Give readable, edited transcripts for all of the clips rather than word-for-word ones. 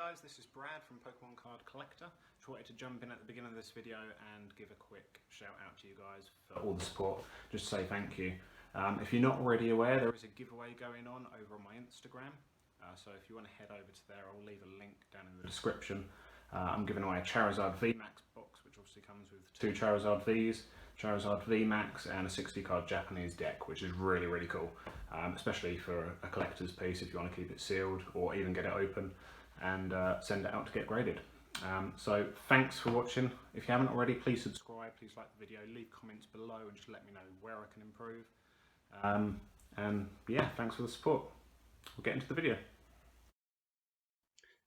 guys, this is Brad from Pokemon Card Collector. Just wanted to jump in at the beginning of this video and give a quick shout out to you guys for all the support. Just to say thank you. If you're not already aware, there is a giveaway going on over on my Instagram. So if you want to head over to there, I'll leave a link down in the description. I'm giving away a Charizard VMAX box, which obviously comes with 2 Charizard Vs, Charizard VMAX and a 60 card Japanese deck, which is really, really cool. Especially for a collector's piece if you want to keep it sealed or even get it open and send it out to get graded. So thanks for watching. If you haven't already, please subscribe, please like the video, leave comments below and just let me know where I can improve. And yeah, thanks for the support. We'll get into the video.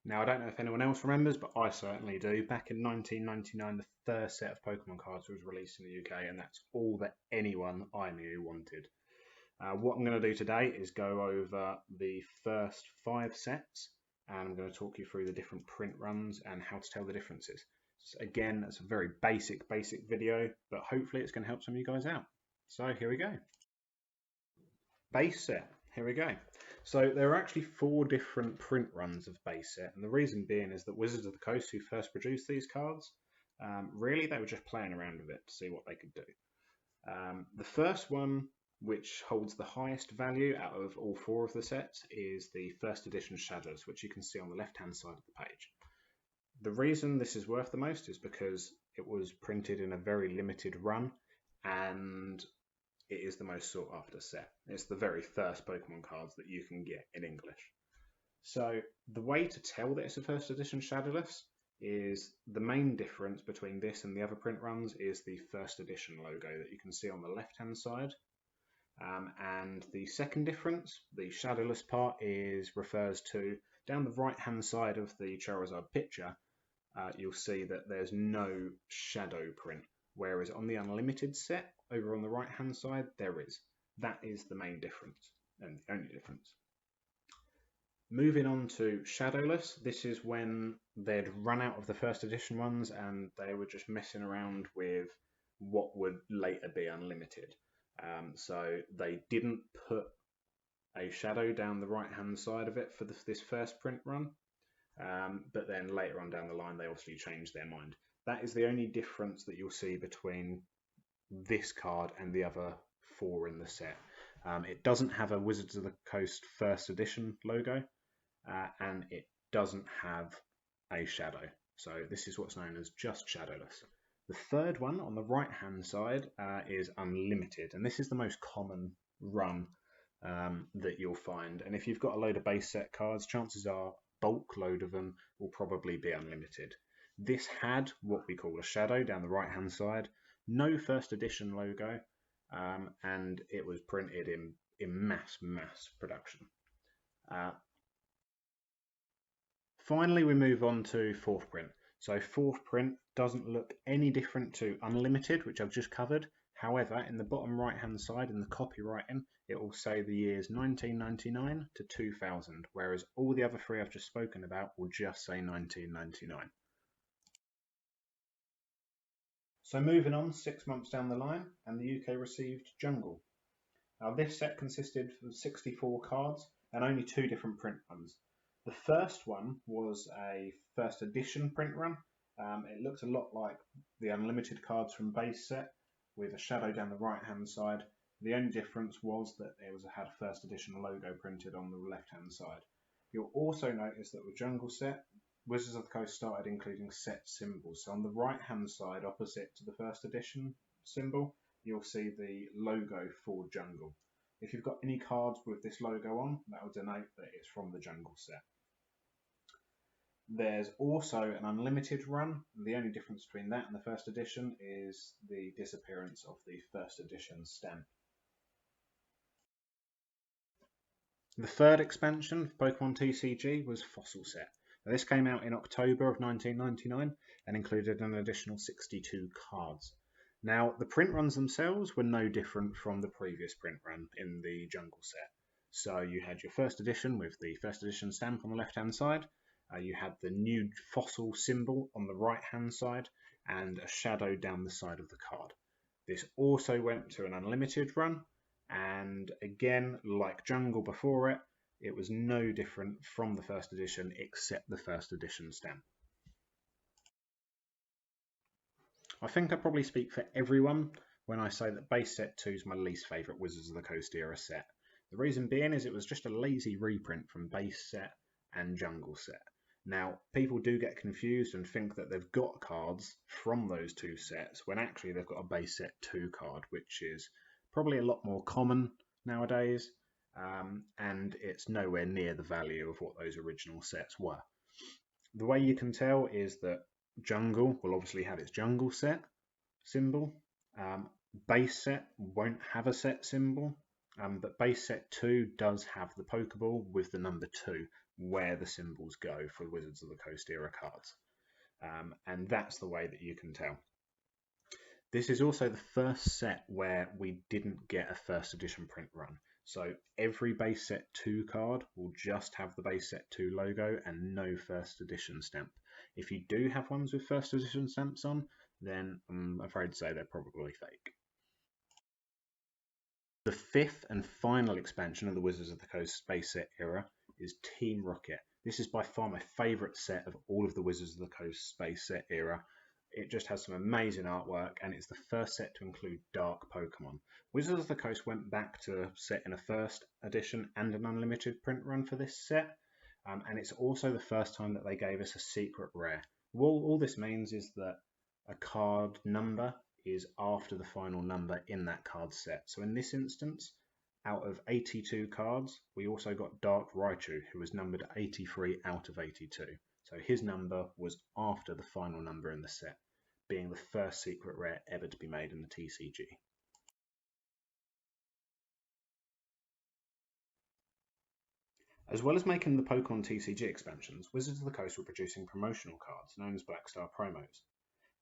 Now, I don't know if anyone else remembers, but I certainly do. Back in 1999, the first set of Pokemon cards was released in the UK, and that's all that anyone I knew wanted. What I'm going to do today is go over the first 5 sets, and I'm going to talk you through the different print runs and how to tell the differences. So again, that's a very basic video, but hopefully it's going to help some of you guys out. So here we go. Base set, here we go. So there are actually 4 different print runs of base set, and the reason being is that Wizards of the Coast, who first produced these cards, really they were just playing around with it to see what they could do. The first one, which holds the highest value out of all 4 of the sets, is the first edition Shadows, which you can see on the left hand side of the page. The reason this is worth the most is because it was printed in a very limited run, and it is the most sought after set. It's the very first Pokemon cards that you can get in English. So the way to tell that it's a first edition Shadowless is the main difference between this and the other print runs is the first edition logo that you can see on the left hand side. And the second difference, the Shadowless part, refers to down the right hand side of the Charizard picture, you'll see that there's no shadow print, whereas on the Unlimited set over on the right hand side there is. That is the main difference and the only difference. Moving on to Shadowless, this is when they'd run out of the first edition ones and they were just messing around with what would later be Unlimited. So they didn't put a shadow down the right hand side of it for this first print run, but then later on down the line they obviously changed their mind. That is the only difference that you'll see between this card and the other 4 in the set. It doesn't have a Wizards of the Coast first edition logo, and it doesn't have a shadow. So this is what's known as just Shadowless. The third one on the right hand side is Unlimited, and this is the most common run that you'll find. And if you've got a load of base set cards, chances are bulk load of them will probably be Unlimited. This had what we call a shadow down the right hand side, no first edition logo, and it was printed in mass production. Finally, we move on to 4th print. So 4th print doesn't look any different to Unlimited, which I've just covered. However, in the bottom right hand side in the copywriting, it will say the years 1999 to 2000, whereas all the other 3 I've just spoken about will just say 1999. So moving on 6 months down the line, and the UK received Jungle. Now this set consisted of 64 cards and only 2 different print runs. The first one was a first edition print run. It looked a lot like the Unlimited cards from base set with a shadow down the right hand side. The only difference was that it had a first edition logo printed on the left hand side. You'll also notice that with Jungle set, Wizards of the Coast started including set symbols. So on the right hand side opposite to the first edition symbol, you'll see the logo for Jungle. If you've got any cards with this logo on, that will denote that it's from the Jungle set. There's also an Unlimited run. The only difference between that and the first edition is the disappearance of the first edition stamp. The third expansion for Pokemon TCG was Fossil Set. Now, this came out in October of 1999 and included an additional 62 cards. Now, the print runs themselves were no different from the previous print run in the Jungle set. So you had your first edition with the first edition stamp on the left hand side. You had the new fossil symbol on the right hand side and a shadow down the side of the card. This also went to an Unlimited run, and again, like Jungle before it, it was no different from the first edition except the first edition stamp. I think I probably speak for everyone when I say that base set 2 is my least favourite Wizards of the Coast era set. The reason being is it was just a lazy reprint from base set and jungle set. Now, people do get confused and think that they've got cards from those two sets when actually they've got a base set 2 card, which is probably a lot more common nowadays, and it's nowhere near the value of what those original sets were. The way you can tell is that jungle will obviously have its jungle set symbol. Base set won't have a set symbol, but base set 2 does have the Pokeball with the number 2 where the symbols go for Wizards of the Coast era cards. And that's the way that you can tell. This is also the first set where we didn't get a first edition print run. So every base set 2 card will just have the base set 2 logo and no first edition stamp. If you do have ones with first edition stamps on, then I'm afraid to say they're probably fake. The fifth and final expansion of the Wizards of the Coast base set era is Team Rocket. This is by far my favourite set of all of the Wizards of the Coast base set era. It just has some amazing artwork, and it's the first set to include Dark Pokemon. Wizards of the Coast went back to a set in a first edition and an unlimited print run for this set, and it's also the first time that they gave us a secret rare. All this means is that a card number is after the final number in that card set. So in this instance, out of 82 cards, we also got Dark Raichu, who was numbered 83 out of 82. So his number was after the final number in the set, being the first secret rare ever to be made in the TCG. As well as making the Pokemon TCG expansions, Wizards of the Coast were producing promotional cards known as Black Star promos.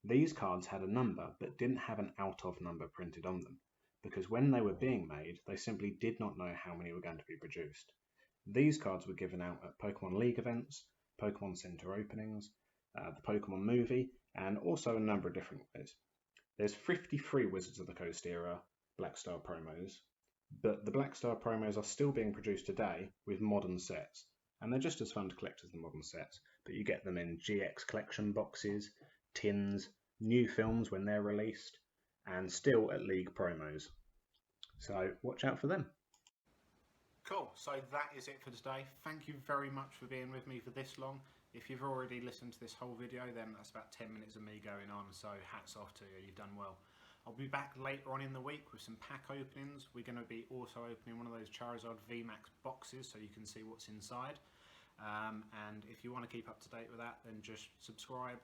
These cards had a number but didn't have an out of number printed on them, because when they were being made, they simply did not know how many were going to be produced. These cards were given out at Pokemon League events, Pokemon Center openings, the Pokemon movie, and also a number of different ways. There's 53 Wizards of the Coast era Black Star promos, but the Black Star promos are still being produced today with modern sets, and they're just as fun to collect as the modern sets, but you get them in GX collection boxes, tins, new films when they're released, and still at League promos. So watch out for them. Cool, so that is it for today. Thank you very much for being with me for this long. If you've already listened to this whole video, then that's about 10 minutes of me going on, so hats off to you, you've done well. I'll be back later on in the week with some pack openings. We're going to be also opening one of those Charizard VMAX boxes so you can see what's inside. And if you want to keep up to date with that, then just subscribe,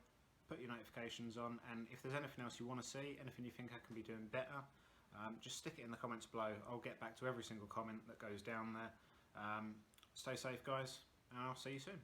put your notifications on, and if there's anything else you want to see, anything you think I can be doing better, just stick it in the comments below. I'll get back to every single comment that goes down there. Stay safe, guys, and I'll see you soon.